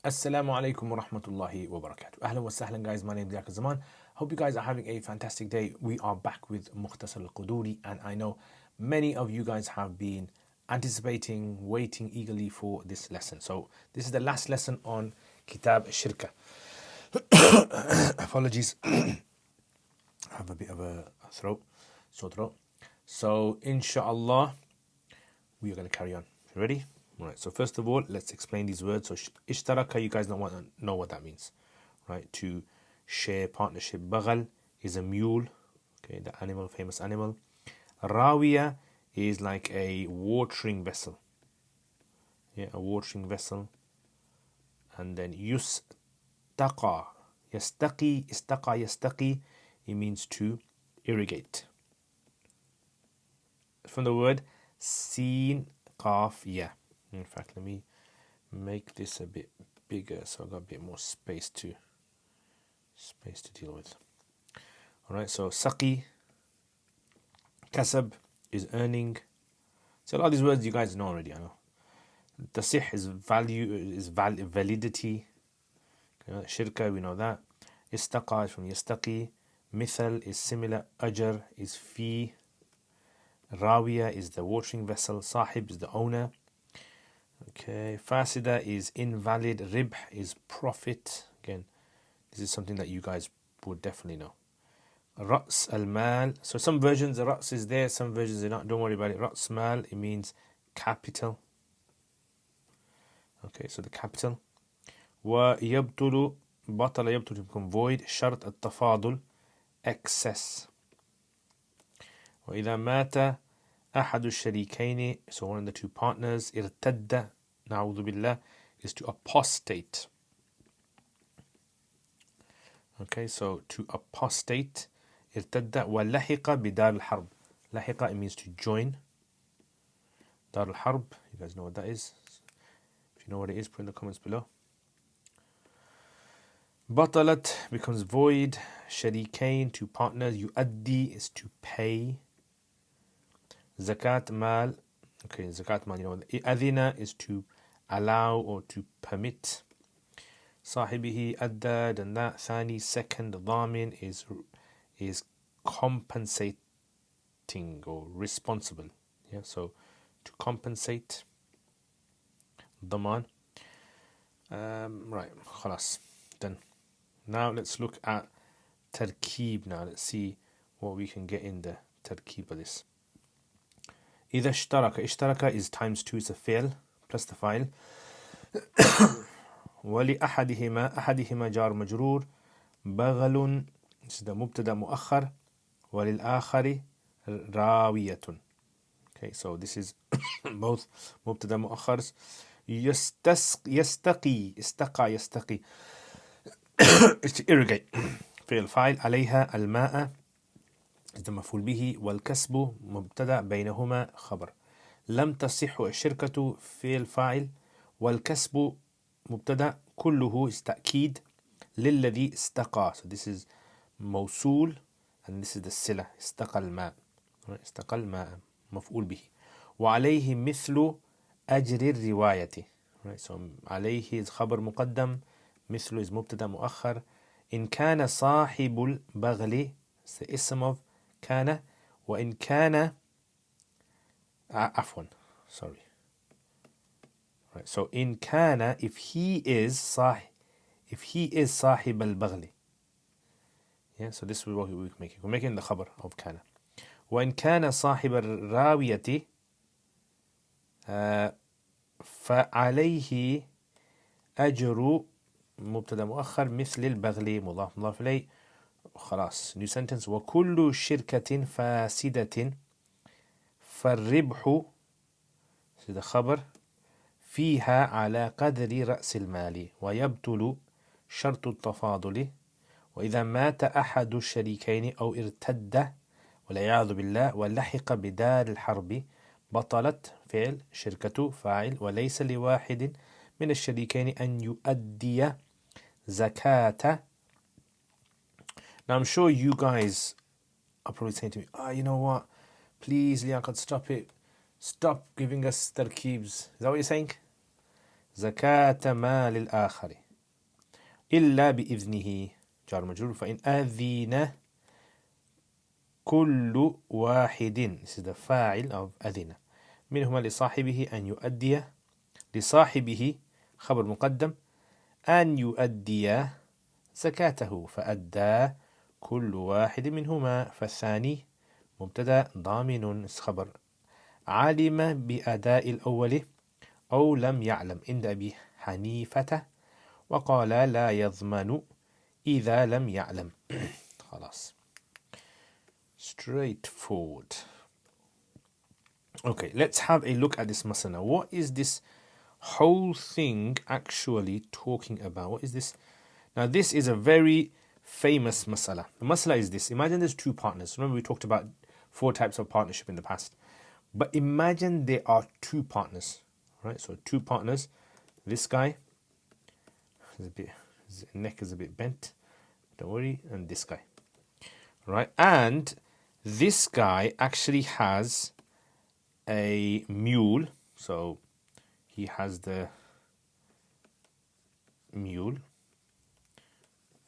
Assalamu alaikum wa rahmatullahi wa barakatuh. Ahlan wa sahlan, guys. My name is Liaquat. Hope you guys are having a fantastic day. We are back with Mukhtasar al-Qudoori, and I know many of you guys have been anticipating, waiting eagerly for this lesson. So this is the last lesson on Kitab Shirka. Apologies. I have a bit of a sore throat. So inshallah, we are going to carry on. Ready? Right, so first of all, let's explain these words. So, ishtaraka, you guys know what that means, right? To share, partnership. Baghal is a mule, okay, the animal, famous animal. Rawiya is like a watering vessel, yeah, a watering vessel. And then yustaqi, yastaqi, it means to irrigate. From the word sin, qaf, ya. In fact, let me make this a bit bigger so I've got a bit more space to deal with. Alright, so saqi, kasab is earning. So a lot of these words you guys know already, I know. Tasih is validity. Shirka, we know that. Istaqa is from yastaqi. Mithal is similar. Ajr is fee. Rawiya is the watering vessel. Sahib is the owner. Okay, fasida is invalid. Ribh is profit. Again, this is something that you guys would definitely know. Ra's al-mal. So some versions the Ra's is there, some versions are not. Don't worry about it. Ra's mal, it means capital. Okay, so the capital. Wa yabtulu, batala yabtulu, become void. Shart al-tafadul, excess. Wa idha mata أحد الشريكين, so one of the two partners, ارتد, نعوذ بالله, is to apostate. Okay, so to apostate, ارتد ولحق بدار الحرب. لحق, it means to join. دار الحرب, you guys know what that is. If you know what it is, put in the comments below. بطلت becomes void. شريكين, two partners. يؤدي is to pay. Zakat mal, okay, zakat mal, you know, adhina is to allow or to permit. Sahibihi adda, and that. Thani, second. Dhamin is compensating or responsible. Yeah, so to compensate. Dhaman. Right, khalas, done. Now let's look at tarkeeb. Now let's see what we can get in the tarkeeb of this. إذا اشترك is times 2, it's a fi'l plus the file. أحدهما جار مجرور. بغل, this is the مبتدا مؤخر. وللآخر راوية. Okay, so this is both مبتدا مؤخر. يستقي is to irrigate. فعل فاعل. عليها الماء is the مفعول به. والكسب مبتدأ بينهما خبر. لم تصح الشركة فعل فاعل. والكسب مبتدأ كله is تأكيد. للذي استقى, so this is موصول and this is the صلة. استقى الماء, استقى الماء مفعول به. وعليه مثل أجر الرواية, so عليه is خبر مقدم. مثل is مبتدأ مؤخر. إن كان صاحب البغل is the اسم of كان. وإن كان عفوا, sorry. Right, so إن كان, if he is صاحب البغل. Yeah, so this is what we're making. We're making the خبر of كان. وإن كان صاحب الراوية فعليه أجر مبتدأ مؤخر مثل البغل مضاف مضاف إليه. خلاص, new sentence. وكل شركة فاسدة فالربح هذا خبر فيها على قدر رأس المال ويبطل شرط التفاضل. وإذا مات أحد الشريكين أو ارتد والعياذ بالله ولحق بدار الحرب بطلت فعل شركة فاعل. وليس لواحد من الشريكين أن يؤدي زكاة. Now I'm sure you guys are probably saying to me, you know what, please Liaquat, stop it, stop giving us tarkeebs. Is that what you're saying? زكاة مال الآخر إلا بإذنه جار مجرور فإن أذن كل واحد this is the فاعل of أذن منهما لصاحبه أن يؤدي لصاحبه خبر مقدم أن يؤدي زكاته فأدى كل واحد منهما فالثاني مبتدأ ضامن خبر علم بأداء الأول أو لم يعلم عند أبي حنيفة وقال لا يضمن إذا لم يعلم خلاص straightforward. Okay, let's have a look at this masala. What is this whole thing actually talking about? What is this? Now this is a very famous masala. The masala is this. Imagine there's two partners. Remember we talked about 4 types of partnership in the past. But imagine there are 2 partners. Right? So 2 partners. This guy, his neck is a bit bent. Don't worry. And this guy. Right? And this guy actually has a mule. So he has the mule.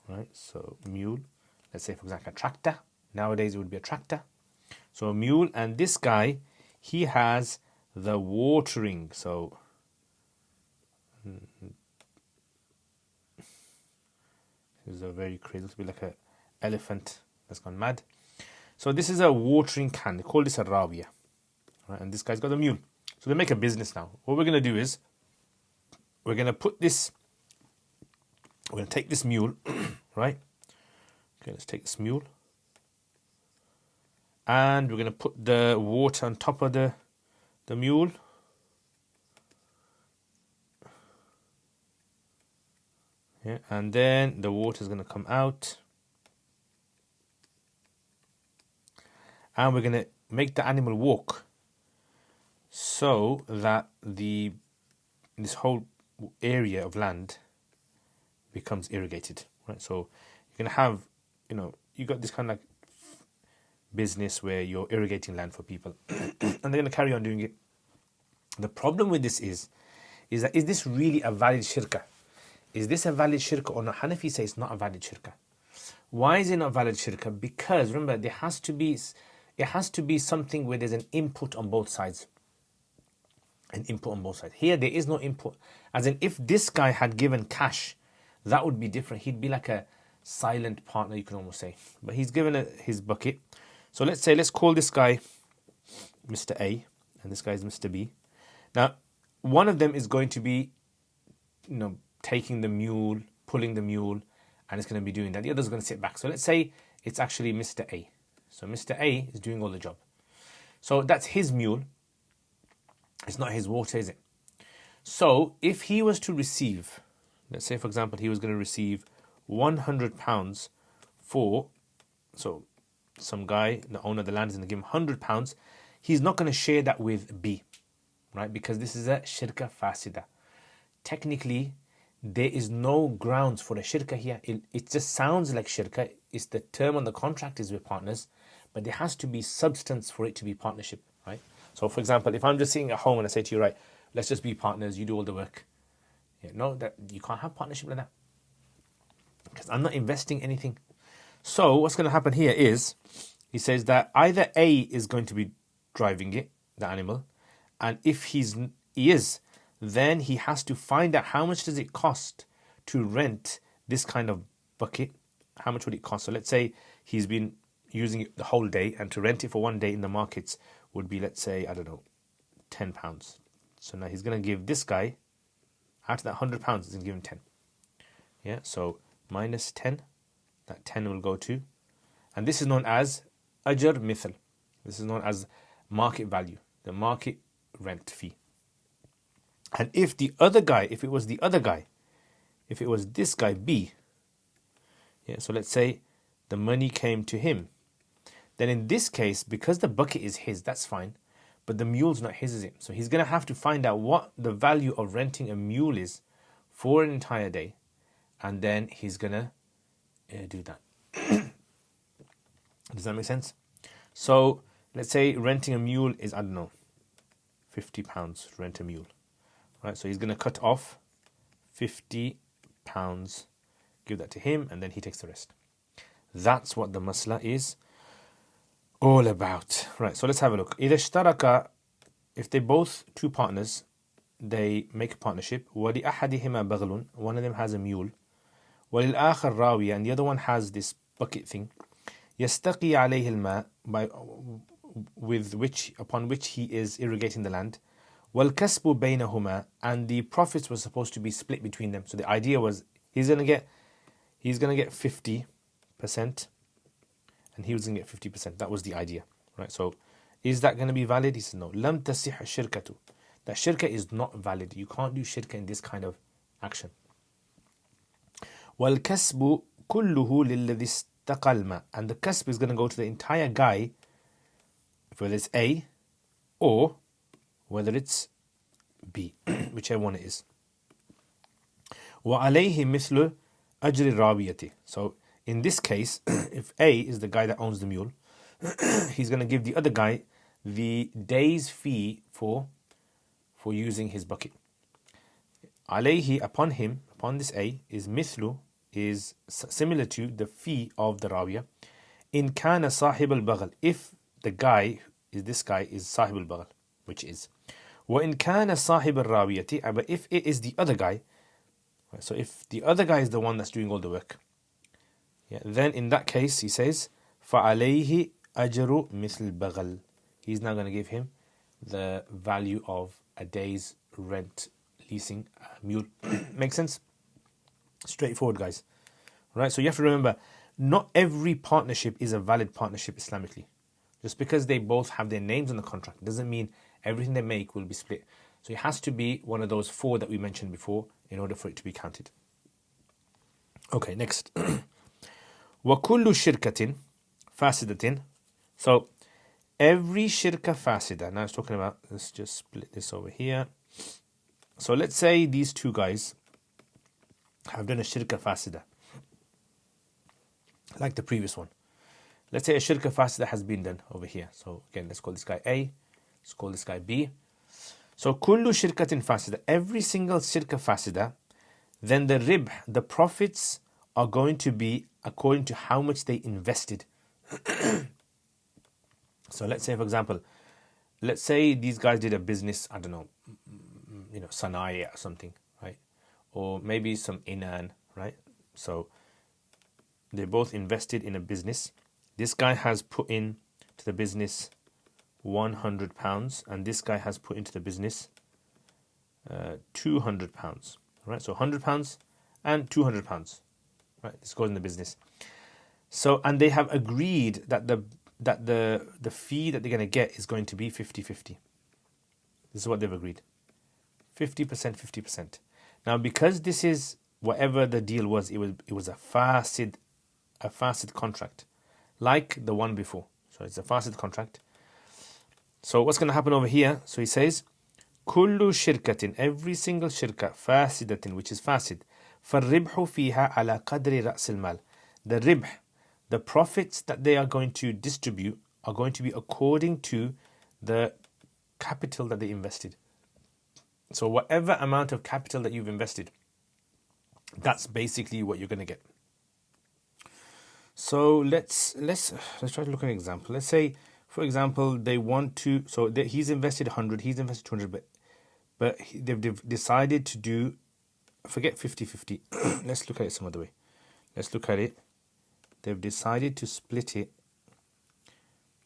Right? So mule. Let's say for example a tractor. Nowadays it would be a tractor. So a mule, and this guy, he has the watering. So this is a very crazy, it'll be like an elephant that's gone mad. So this is a watering can. They call this a rawiya. Right? And this guy's got a mule. So they make a business now. What we're going to do is we're going to put this, we're going to take this mule, right? Okay, let's take this mule. And we're going to put the water on top of the mule. Yeah, and then the water is going to come out. And we're going to make the animal walk so that this whole area of land becomes irrigated. Right? So you're going to have, you got this kind of like business where you're irrigating land for people and they're going to carry on doing it. The problem with this is that is this really a valid shirkah? Is this a valid shirkah or not? Hanafi says it's not a valid shirkah. Why is it not valid shirkah? Because remember, it has to be something where there's an input on both sides. An input on both sides. Here there is no input. As in, if this guy had given cash, that would be different. He'd be like a silent partner, you can almost say. But he's given his bucket. So let's call this guy Mr. A and this guy is Mr. B. Now, one of them is going to be, taking the mule, pulling the mule, and it's going to be doing that. The other is going to sit back. So let's say it's actually Mr. A. So Mr. A is doing all the job. So that's his mule. It's not his water, is it? So if he was to receive, let's say for example, he was going to receive £100 for, so some guy, the owner of the land is going to give him £100, he's not going to share that with B, right? Because this is a shirka fasida. Technically, there is no grounds for a shirka here. It just sounds like shirka. It's the term on the contract is with partners, but there has to be substance for it to be partnership, right? So for example, if I'm just sitting at home and I say to you, right, let's just be partners, you do all the work. Yeah, no, that you can't have partnership like that. Because I'm not investing anything. So what's going to happen here is, he says that either A is going to be driving it, the animal, and if he is, then he has to find out how much does it cost to rent this kind of bucket. How much would it cost? So let's say he's been using it the whole day, and to rent it for one day in the markets would be, let's say, I don't know, £10. So now he's going to give this guy, out of that £100, he's going to give him 10. Yeah, so minus 10. That 10 will go to, and this is known as ajr mithl. This is known as market value, the market rent fee. And if it was this guy B, yeah, so let's say the money came to him, then in this case, because the bucket is his, that's fine, but the mule's not his, is it? So he's going to have to find out what the value of renting a mule is for an entire day, and then he's going to do that. Does that make sense? So let's say renting a mule is, I don't know, £50 to rent a mule, right? So he's going to cut off £50. Give that to him, and then he takes the rest. That's what the masla is all about. Right, so let's have a look. إذا اشترك, if they both two partners, they make a partnership. وَلِأَحَدِهِمَا بَغْلٌ, one of them has a mule. وَلِلْآخَرْ رَاوِيَةٌ, and the other one has this bucket thing. يَسْتَقِي عَلَيْهِ الْمَاء, upon which he is irrigating the land. وَالْكَسْبُ بَيْنَهُمَا, and the profits were supposed to be split between them. So the idea was he's gonna get 50%, and he was gonna get 50%. That was the idea, right? So is that gonna be valid? He said no. لَمْ تَصِحَ الشِّرْكَةُ, that shirka is not valid. You can't do shirka in this kind of action. وَالْكَسْبُ كُلُّهُ لِلَّذِي اسْتَقَى الْمَاء, and the kasb is going to go to the entire guy, whether it's A or whether it's B, whichever one it is. وَعَلَيْهِ مِثْلُ أَجْرِ الرَّابِيَةِ, so in this case, if A is the guy that owns the mule, he's going to give the other guy the day's fee for using his bucket. عليه, upon him, upon this A, is mithlu, is similar to the fee of the Rawiya. In kana sahib al-baghl, if the guy is this guy is sahib al-baghl, which is. Wa in kana sahib al-rawiyati, but if it is the other guy, so if the other guy is the one that's doing all the work, then in that case he says فَعَلَيْهِ أَجْرُ مِثْلِ الْبَغْلِ, he's now going to give him the value of a day's rent leasing a mule. Make sense? Straightforward, guys. Right, so you have to remember, not every partnership is a valid partnership Islamically. Just because they both have their names on the contract doesn't mean everything they make will be split. So it has to be one of those four that we mentioned before in order for it to be counted. Okay, next. وَكُلُّ شِرْكَةٍ فَاسِدَةٍ, so every shirka fasida. Now it's talking about, let's just split this over here. So let's say these two guys have done a shirka fasida, like the previous one. Let's say a shirka fasida has been done over here. So again, let's call this guy A, let's call this guy B. So kullu shirkatin fasida, every single shirka fasida, then the ribh, the profits are going to be according to how much they invested. So let's say, for example, let's say these guys did a business, I don't know, Sanaya or something, right? Or maybe some Inan, right? So they both invested in a business. This guy has put in to the business £100, and this guy has put into the business £200, right? So £100 and £200, right? This goes in the business. So, and they have agreed that the fee that they're going to get is going to be 50-50. This is what they've agreed. 50%, 50%. Now, because this is whatever the deal was, it was a fasid contract, like the one before. So it's a fasid contract. So what's going to happen over here? So he says, kullu shirkatin, every single shirka, fasidatin, which is fasid, فَالرِّبْحُ فِيهَا عَلَى قَدْرِ رَأْسِ الْمَالِ, the ribh, the profits that they are going to distribute are going to be according to the capital that they invested. So whatever amount of capital that you've invested, that's basically what you're going to get. So let's try to look at an example. Let's say, for example, they want to, so he's invested 100, he's invested 200, but they've decided to do, forget 50-50. Let's look at it some other way. Let's look at it. They've decided to split it.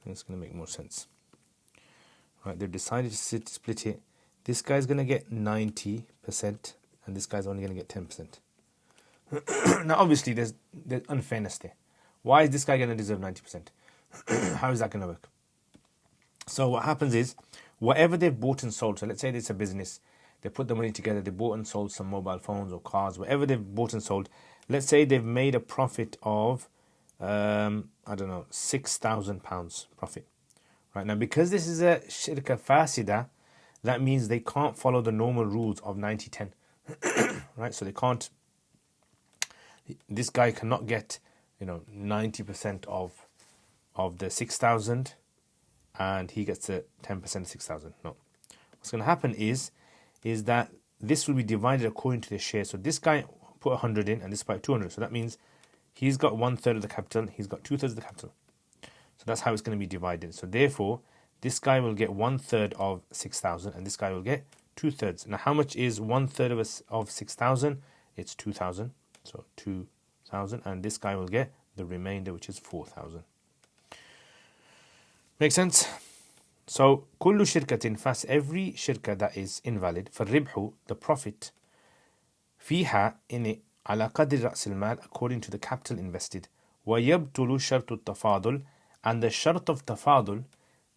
It's going to make more sense. Right, they've decided to split it. This guy's going to get 90%, and this guy's only going to get 10%. Now, obviously, there's unfairness there. Why is this guy going to deserve 90%? How is that going to work? So what happens is, whatever they've bought and sold, so let's say it's a business, they put the money together, they bought and sold some mobile phones or cars, whatever they've bought and sold, let's say they've made a profit of, £6,000 profit. Right, now because this is a shirka fasida, that means they can't follow the normal rules of 90-10. Right, so they can't, this guy cannot get 90% of the 6,000 and he gets the 10% of 6,000. No. What's going to happen is that this will be divided according to the share. So this guy put 100 in and this put 200. So that means he's got 1/3 of the capital, he's got 2/3 of the capital. So that's how it's going to be divided. So therefore, this guy will get 1/3 of 6,000 and this guy will get 2/3. Now how much is 1/3 of 6,000? It's 2,000. So 2,000, and this guy will get the remainder, which is 4,000. Make sense? So كل شركة فاس, every shirka that is invalid, فالربح, the profit, فيها, in it, على قدر رأس المال, according to the capital invested, ويبطل شرط التفاضل, and the shart of tafadul,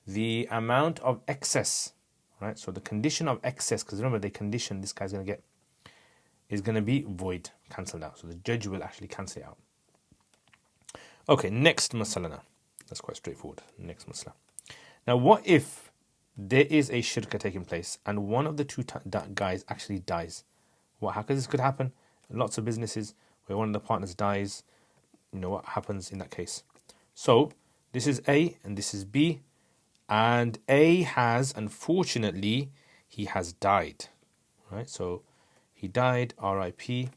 the amount of excess, right? So the condition of excess, because remember they condition this guy's going to get, is going to be void, cancelled out. So the judge will actually cancel it out. Okay, next masala now. That's quite straightforward. Next masala. Now, what if there is a shirka taking place and one of the two guys actually dies? What happens? This could happen. Lots of businesses where one of the partners dies. You know what happens in that case. So this is A and this is B, and A has, unfortunately, he has died. Right? So he died, R.I.P.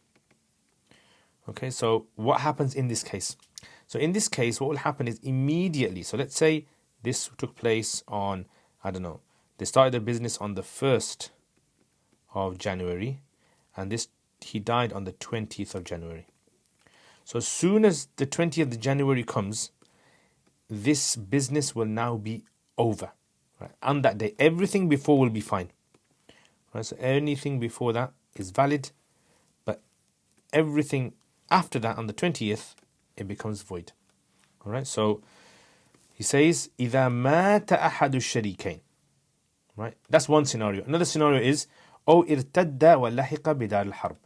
Okay, so what happens in this case? So in this case, what will happen is immediately, so let's say this took place on, I don't know, they started their business on the 1st of January, and he died on the 20th of January. So as soon as the 20th of January comes, this business will now be over. Right? On that day, everything before will be fine. Right? So anything before that is valid, but everything after that on the 20th, it becomes void. All right, so he says, إِذَا مَاتَ أَحَدُ الشَّرِيكَيْنِ. Right, that's one scenario. Another scenario is, أو ارتد ولحق بدار الحرب.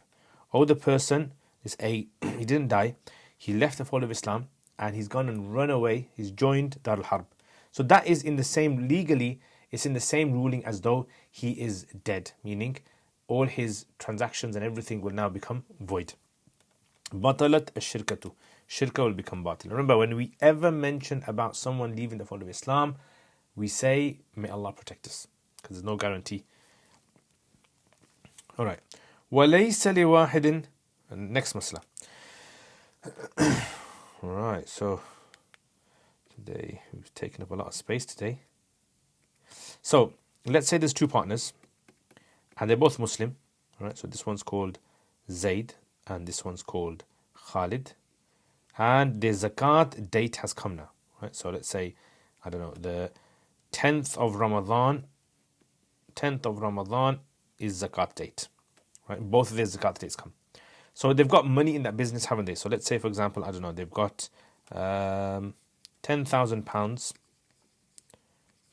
Or the person, this A, he didn't die, he left the fold of Islam and he's gone and run away, he's joined Dar al-Harb. So that is in the same, legally, it's in the same ruling as though he is dead, meaning all his transactions and everything will now become void. بطلت الشركة. Shirka will become batil. Remember, when we ever mention about someone leaving the fold of Islam, we say, may Allah protect us, because there's no guarantee. Alright. وَلَيْسَ لِوَاحِدٍ. Next masla. Alright, so today we've taken up a lot of space today. So let's say there's two partners and they're both Muslim. Alright, so this one's called Zaid and this one's called Khalid. And the zakat date has come now. Right? So let's say, I don't know, the 10th of Ramadan is zakat date. Right? Both of their zakat dates come. So they've got money in that business, haven't they? So let's say, for example, I don't know, they've got £10,000.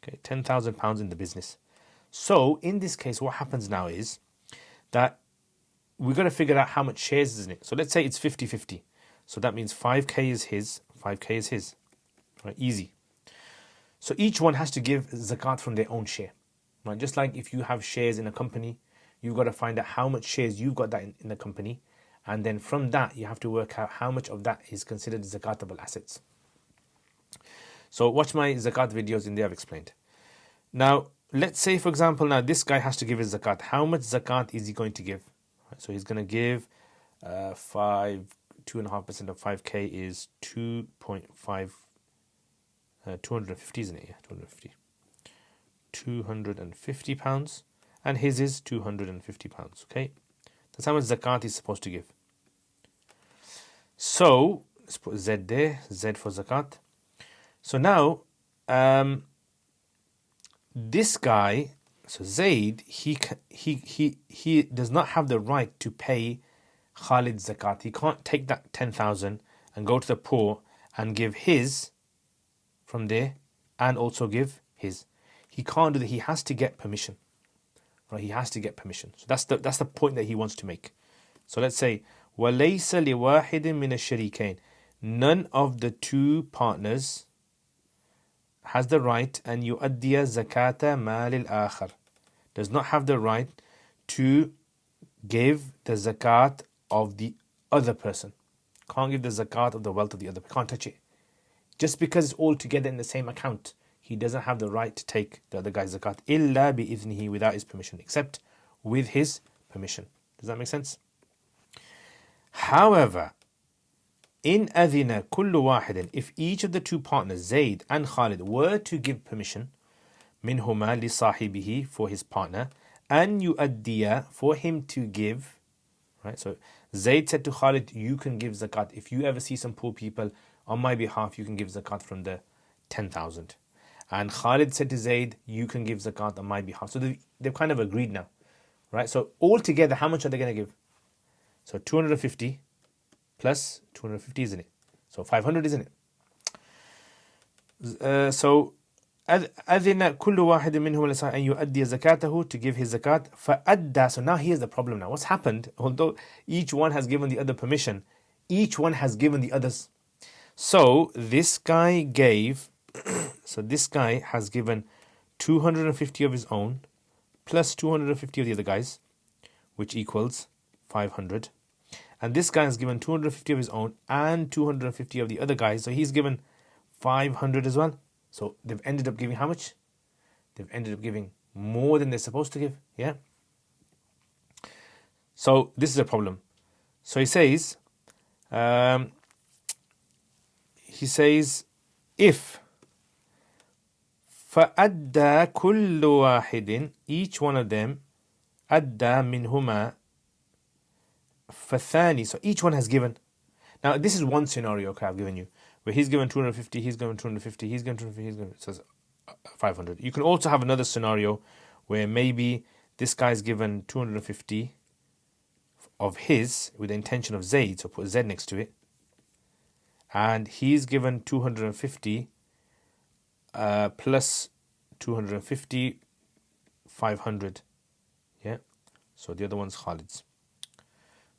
Okay, £10,000 in the business. So in this case, what happens now is that we've got to figure out how much shares is in it. So let's say it's 50-50. So that means 5k is his, 5k is his. Right? Easy. So each one has to give zakat from their own share. Right? Just like if you have shares in a company, you've got to find out how much shares you've got that in the company. And then from that, you have to work out how much of that is considered zakatable assets. So watch my zakat videos, in there I've explained. Now, let's say, for example, now this guy has to give his zakat. How much zakat is he going to give? Right? So he's going to give 2.5% of 5k is 2.5, 250, isn't it? Yeah, 250. 250 pounds, and his is 250 pounds. Okay, that's how much zakat he's supposed to give. So let's put Z there, Z for zakat. So now, this guy, so Zaid, he does not have the right to pay Khalid zakat. He can't take that 10,000 and go to the poor and give his from there and also give his. He can't do that. He has to get permission. Right? He has to get permission. So that's the point that he wants to make. So let's say وَلَيْسَ لِوَاحِدٍ مِنَ الشَّرِيكَيْنِ. None of the two partners has the right and يُؤَدِّيَ زَكَاةَ مَالِ الْآخَرِ. Does not have the right to give the zakat of the other person. Can't give the zakat of the wealth of the other. Can't touch it. Just because it's all together in the same account, he doesn't have the right to take the other guy's zakat. إِلَّا بِإِذْنِهِ, without his permission, except with his permission. Does that make sense? However, in أذن كل واحد, if each of the two partners, Zayd and Khalid, were to give permission, منهما لصاحبه, for his partner, أن يؤدي, for him to give, right? So Zayd said to Khalid, you can give zakat. If you ever see some poor people, on my behalf, you can give zakat from the 10,000. And Khalid said to Zayd, you can give zakat on my behalf. So they've kind of agreed now, right? So altogether, how much are they going to give? So 250 plus 250, isn't it? So 500, isn't it? So أذن كل واحد منهم أن يؤدي زكاته, to give his zakat. فأدى. So now here's the problem now. What's happened? Although each one has given the other permission, each one has given the others. So this guy gave, so this guy has given 250 of his own plus 250 of the other guys, which equals 500. And this guy has given 250 of his own and 250 of the other guys, so he's given 500 as well. So they've ended up giving how much? They've ended up giving more than they're supposed to give. Yeah. So this is a problem. So he says, if فأدى كل واحد, each one of them, أدى منهما فالثاني, so each one has given. Now this is one scenario, okay, I've given you, where he's given 250, he's given 250, he's given 250, he's given, so 500. You can also have another scenario where maybe this guy's given 250 of his with the intention of Zayd, so put Z next to it, and he's given 250 plus 250, 500. Yeah, so the other one's Khalid's.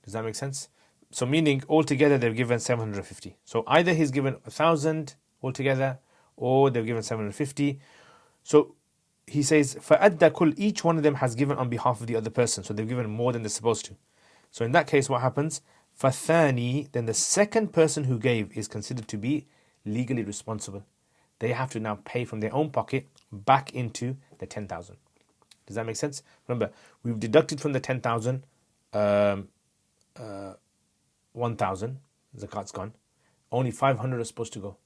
Does that make sense? So meaning altogether they've given 750. So either he's given 1,000 altogether, or they've given 750. So he says, فَأَدَّى كُلْ, each one of them has given on behalf of the other person. So they've given more than they're supposed to. So in that case, what happens? فَثَانِي, then the second person who gave is considered to be legally responsible. They have to now pay from their own pocket back into the 10,000. Does that make sense? Remember, we've deducted from the 10,000 1,000, zakat's gone. Only 500 is supposed to go.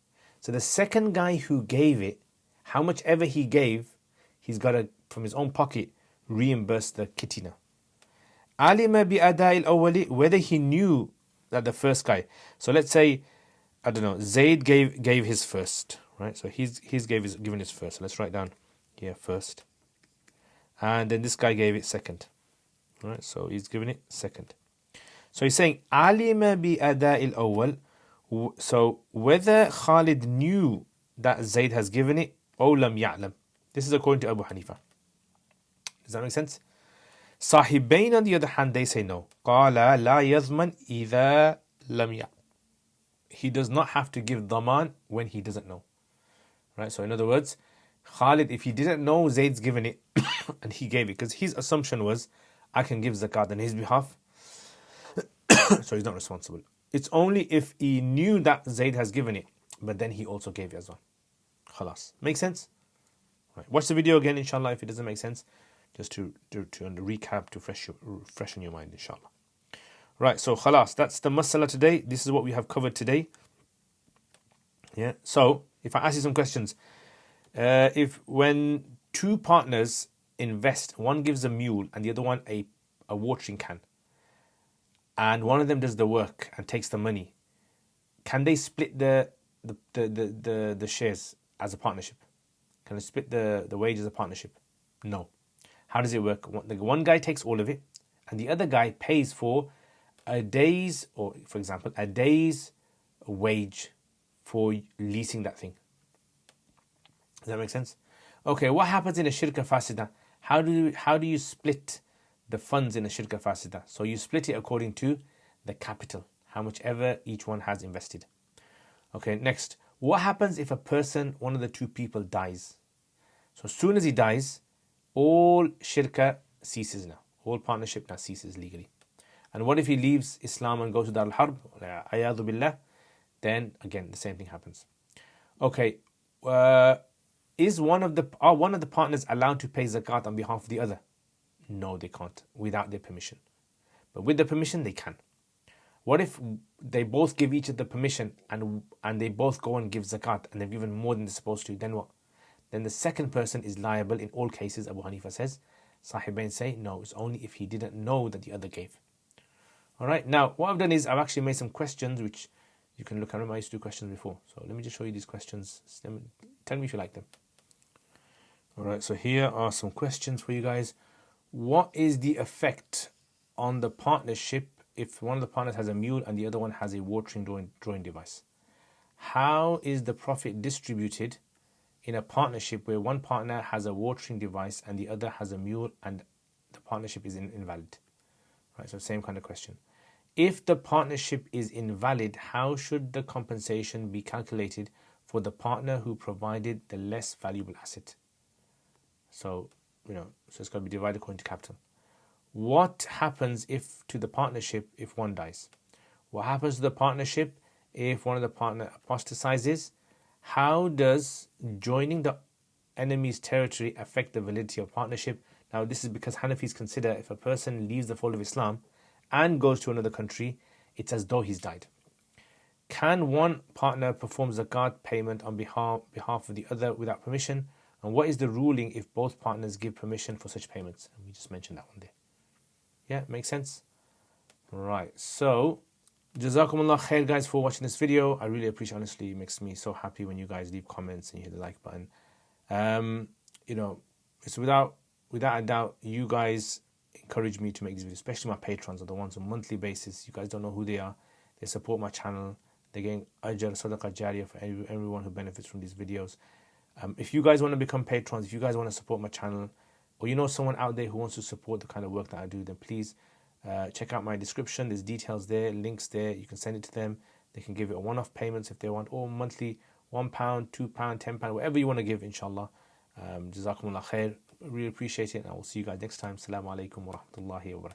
So the second guy who gave it, how much ever he gave, he's got to, from his own pocket, reimburse the kitty now. Alima bi adai al-awwali, whether he knew that the first guy. So let's say, I don't know, Zayd gave his first, right? So he's given his first. So let's write down here first. And then this guy gave it second. Right? So he's given it second. So he's saying, Alima bi adai al-awwal. So whether Khalid knew that Zayd has given it, or lam ya'lam. This is according to Abu Hanifa. Does that make sense? Sahibain, on the other hand, they say no. Qala la yazman idha lam ya. He does not have to give dhaman when he doesn't know. Right? So in other words, Khalid, if he didn't know Zayd's given it and he gave it, because his assumption was, I can give zakat on his behalf, so he's not responsible. It's only if he knew that Zayd has given it, but then he also gave it as well. Khalas. Make sense? Right. Watch the video again, inshallah, if it doesn't make sense, just to recap, to freshen your mind, inshallah. Right, so khalas, that's the masala today. This is what we have covered today. Yeah. So if I ask you some questions, if when two partners invest, one gives a mule and the other one a watering can, and one of them does the work and takes the money, can they split the shares as a partnership? Can they split the wages as a partnership? No. How does it work? The one guy takes all of it, and the other guy pays for a day's, or for example, a day's wage for leasing that thing. Does that make sense? Okay, what happens in a shirka fasida? How do you split the funds in a shirka fasida? So you split it according to the capital, how much ever each one has invested. Okay, next, what happens if one of the two people dies? So as soon as he dies, all shirka ceases now. All partnership now ceases legally. And what if he leaves Islam and goes to Dar al-Harb? Ayadu billah. Then again, the same thing happens. Okay, is one of the partners allowed to pay zakat on behalf of the other? No, they can't without their permission. But with the permission, they can. What if they both give each other permission and they both go and give zakat and they've given more than they're supposed to? Then what? Then the second person is liable in all cases, Abu Hanifa says. Sahibain say, no, it's only if he didn't know that the other gave. Alright, now what I've done is I've actually made some questions which you can look at. I used to do questions before. So let me just show you these questions. Tell me if you like them. Alright, so here are some questions for you guys. What is the effect on the partnership if one of the partners has a mule and the other one has a watering drawing device? How is the profit distributed in a partnership where one partner has a watering device and the other has a mule and the partnership is invalid? Right, so same kind of question. If the partnership is invalid, how should the compensation be calculated for the partner who provided the less valuable asset? So, so it's got to be divided according to capital. What happens to the partnership if one dies? What happens to the partnership if one of the partner apostatizes? How does joining the enemy's territory affect the validity of partnership? Now, this is because Hanafis consider if a person leaves the fold of Islam and goes to another country, it's as though he's died. Can one partner perform zakat payment on behalf of the other without permission? And what is the ruling if both partners give permission for such payments? And we just mentioned that one there. Yeah, makes sense? Right, so Jazakumullah khair guys for watching this video. I really appreciate it. Honestly, it makes me so happy when you guys leave comments and you hit the like button. It's without a doubt you guys encourage me to make these videos, especially my patrons are the ones on a monthly basis. You guys don't know who they are. They support my channel. They're getting ajr, sadaqah jariyah for everyone who benefits from these videos. If you guys want to become patrons, if you guys want to support my channel, or you know someone out there who wants to support the kind of work that I do, then please check out my description. There's details there, links there. You can send it to them. They can give it a one-off payments if they want, or monthly, £1, £2, £10, whatever you want to give, inshallah. Jazakumullah khair. Really appreciate it, and I will see you guys next time. Assalamu alaikum wa rahmatullahi wa barakatuh.